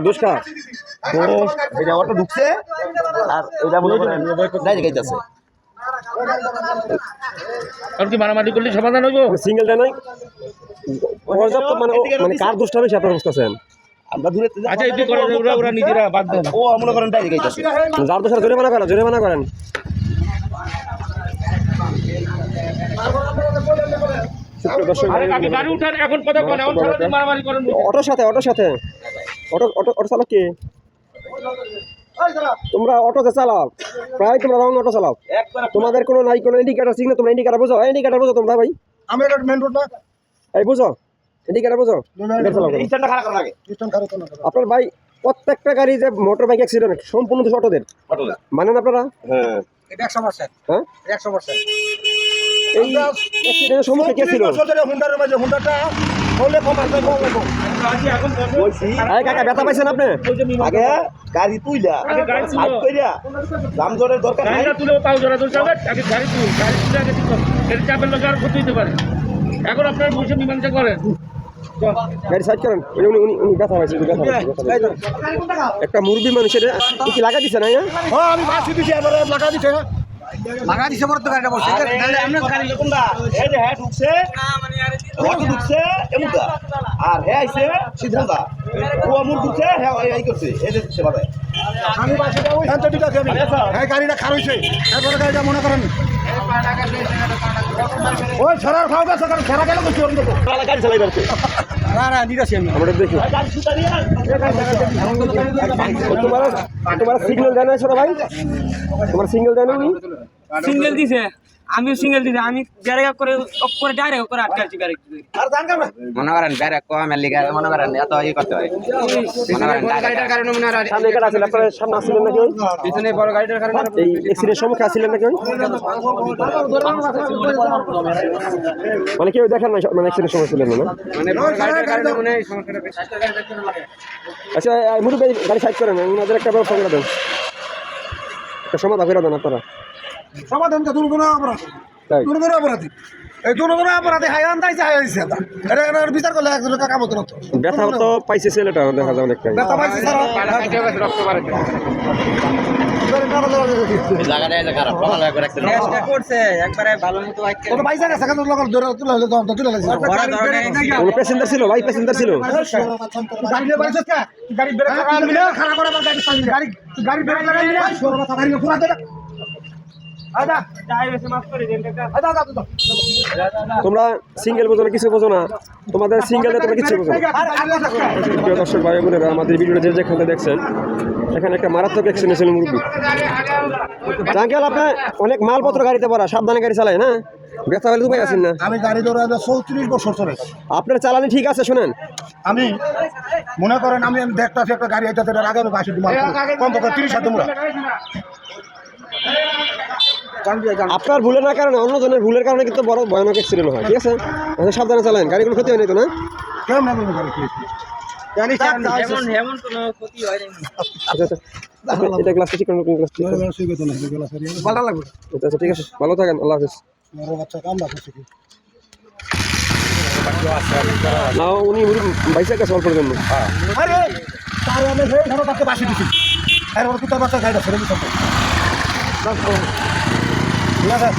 দুষ্কা এটা অটো ঢুকছে আর এটা মনে করেন ডাইরেক্ট যাইতেছে। আর কি মারামারি করলে সমাধান হইব? সিঙ্গেলটা নাই পর্যাপ্ত মানে কার দুষ্টা বেশি আপনারা বুঝতেছেন? আমরা দূরে আচ্ছা এটি করে ওরা নিজেরা বাদ দেন। ও মনে করেন ডাইরেক্ট যাইতেছে। যার দোষের জরিমানা করেন। অটোর সাথে অটো চালক কি তোমরা অটোতে চালাও, প্রায় তোমরা রং অটো চালাও, তোমাদের কোনো নাই কোনো ইন্ডিকেটার সিগন্যাল, তোমরা ইন্ডিকেটার বোঝো তোমরা ভাই? আমি এটা মেইন রোড না এই বুঝো ইন্ডিকেটার বোঝো? আপনার ভাই প্রত্যেকটা গাড়ি যে মোটর বাইক অ্যাক্সিডেন্ট সম্পূর্ণ দোষ অটোদের, মানেন আপনারা? হ্যাঁ এটা 100%। হ্যাঁ 100%। এই অ্যাক্সিডেন্টের সম্মুখীন কে ছিল? হুন্ডার মাঝে হুন্ডাটা হলে কমাতে বলবো। বলছি আরে কাকা ব্যথা পাইছেন আপনি? আগে গাড়ি তুইলা সাইড কইরা দাম জোরের দরকার নাই, গাড়িটা তুলেও তাও জোরে দরকার হবে। আগে গাড়ি তুলে আগে ঠিক করুন, এর চাপের লোক আর ক্ষতি হতে পারে। এখন আপনারা বসে মীমাংসা করেন, গাড়ি সাইড করেন। উনি ব্যথা পাইছে, একটা মুরগি মানুষের কি লাগা দিছে না? হ্যাঁ আমি বাসি দিছি, এবারে লাগা দিছে পরে তো গাড়িটা বসে আমরা গাড়ি কোনটা এই যে হ্যাঁ ঢুকছে অটো ঢুকছে এমুকা আর হ্যাঁ আইছে সিদ্ধান্ত ও আমুল ঢুকছে হ্যাঁ এই করছে এই যে সেবা দেয়। আমি বাসি দাও শান্ত ঠিক আছে। হ্যাঁ গাড়িটা খারাপ হইছে, এরপরে গাড়িটা মনে করেন ওই ছড়ার খাওয়া দাও সকাল ছড়া গেল কিছু অন্য তো গাড়ি চালাই যাচ্ছে। না দিতাছি আমি, আমরা দেখি তোমার সিগন্যাল দেয় না ছোট ভাই? তোমার সিগন্যাল দেয় না? উনি সিঙ্গেল দিছে, আমিও সিঙ্গেল দিছি। আমি ডাইরেক্ট করে ডাইরেক্ট করে আটকাচ্ছি গাড়ি। মনে করেন ডাইরেক্ট কম লিগা মনে করেন এত ই করতে হয়। মনে করেন গাড়িটার কারণে মনে হয় সামনে গাড়ি আছে, আপনার সামনে আসছিলেন নাকি? পিছনে বড় গাড়িটার কারণে এই অ্যাক্সিডেন্ট সম্মুখে আসছিলেন নাকি? মানে কেউ দেখেন না, মানে অ্যাক্সিডেন্ট সময় ছিলেন না? মানে বড় গাড়িটার কারণে মনে হয় সমস্যাটা বেশি। আচ্ছা মুরু গাড়ি সাইড করেন, ওনাদের একটা ব্যবস্থা করে দেন, একটা সমাধান করে দেন আপনারা। সমাধানটা দুর্গুণ অপরাধ, দুর্গুণ অপরাধী। এই দুর্গুণ অপরাধী হাইয়ান দাইছে হাইয়াইছে এটা বিচার করলে একজন কাম হতো না। ব্যথা তো পাইছে ছেলেটা, দেখা যায় অনেকটাই ব্যথা পাইছে স্যার, রক্ত বাড়ছে। জায়গাটা এটা খারাপ, ভালো করে একটা টেস্টটা করছে একবারে ভালো মতো আইছে। তো পাইছে না সেখানে লোক ধরে তুলে হলে তো তুলে লাগছে। বড় ধরনের কোন প্যাসেঞ্জার ছিল ভাই? প্যাসেঞ্জার ছিল গাড়ি নিয়ে বাইছে কে? গাড়ি ব্রেক লাগা দিলে খারাপ করে গাড়ি চালিয়ে গাড়ি ব্রেক লাগা দিলে সর কথা গাড়ি পুরা দে। আদা যাই বেশি মাফ করে দেন কাকা। আদা তোমরা সিঙ্গেল বোঝো না, কিছু বোঝো না, তোমাদের সিঙ্গেলে তোমরা কিছু বোঝো না। প্রিয় দর্শক ভাই বোনেরা, আমাদের ভিডিওটা যে যেখানে দেখছেন এখানে একটা মারাত্মক অ্যাক্সিডেন্ট ছিল মুরব্বী। আঙ্কেল আপনি অনেক মালপত্র গাড়িতে ভরা, সাবধানে গাড়ি চালায় না? ব্যথা হলে উপায় আছেন না? আমি গাড়ি ধরে 34 বছর চলে। আপনার চালানি ঠিক আছে, শোনেন আমি মনে করেন আমি দেখতাছি একটা গাড়ি আইতাছে, এর আগে আমি বাসি দিলাম কম করে 30 হাতে মুড়া। আপনার ভুলের না কারণে অন্যজনের ভুলের কারণে কিন্তু বড় ভয়ানক অ্যাক্সিডেন্ট হয়, ঠিক আছে? সাবধানে চালান, গাড়ি কোনো ক্ষতি হয় না তো? না কেমন না কোনো গাড়ি জানি এমন এমন কোনো ক্ষতি হয় না। আচ্ছা আচ্ছা, এটা ক্লাসটা ঠিক করুন, ক্লাস ঠিক করুন। ভালো লাগবে। আচ্ছা ঠিক আছে, ভালো থাকেন, আল্লাহ হাফেজ। বড় বাচ্চা কাম লাগছে কি না উনি বাইসের কাছে অল্পের জন্য। আরে তার আমি সেই ধরো তাকে বাসি দিছি, আর ওর কুত্তার বাচ্চা গাড়িটা ছেড়ে দিছে। ঠিক আছে